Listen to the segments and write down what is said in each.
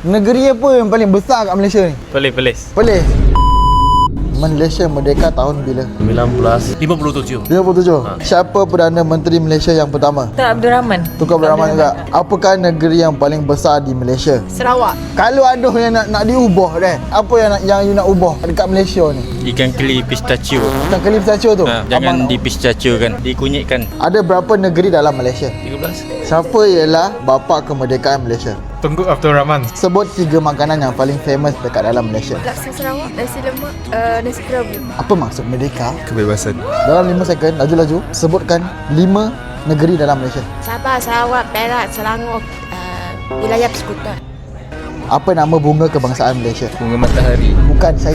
Negeri apa yang paling besar kat Malaysia ni? Perlis. Perlis. Malaysia merdeka tahun bila? 1957. 57. Siapa Perdana Menteri Malaysia yang pertama? Tunku Abdul Rahman. Tunku Abdul Rahman juga. Apakah negeri yang paling besar di Malaysia? Sarawak. Kalau ada yang nak diubah dah, apa yang you nak ubah dekat Malaysia ni? Ikan keli pistachio. Ikan kelip stasiun tu? Jangan dipistachio kan, dikunyitkan. Ada berapa negeri dalam Malaysia? 13. Siapa ialah bapa kemerdekaan Malaysia? Tunku Abdul Rahman. Sebut 3 makanan yang paling famous dekat dalam Malaysia. Laksa Sarawak, nasi lemak, nasi kerabu. Apa maksud merdeka? Kebebasan. Dalam 5 second, laju-laju, sebutkan 5 negeri dalam Malaysia. Sabah, Sarawak, Perak, Selangor, wilayah persekutuan. Apa nama bunga kebangsaan Malaysia? Bunga matahari. Bukan, saya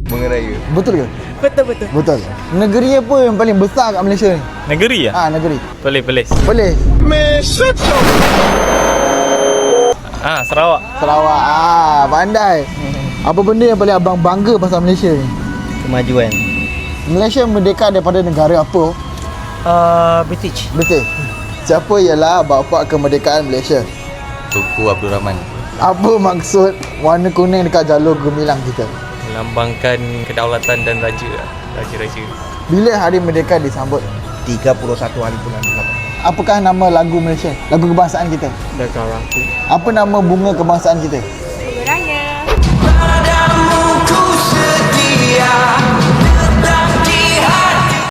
Bunga raya. betul ke? Betul-betul. Betul. Negeri apa yang paling besar kat Malaysia ni? Negeri ya? Negeri. Perlis. Boleh. Sarawak. Sarawak. Pandai. Apa benda yang paling abang bangga pasal Malaysia ni? Kemajuan. Malaysia merdeka daripada negara apa? British. Betul. Siapa ialah bapa kemerdekaan Malaysia? Tunku Abdul Rahman. Apa maksud warna kuning dekat jalur gemilang kita? Melambangkan kedaulatan dan raja-raja. Bila hari merdeka disambut? 31 hari bulan 8. Apakah nama lagu Malaysia? Lagu kebangsaan kita? Negaraku. Apa nama bunga kebangsaan kita? Bunga raya. Padamu ku setia.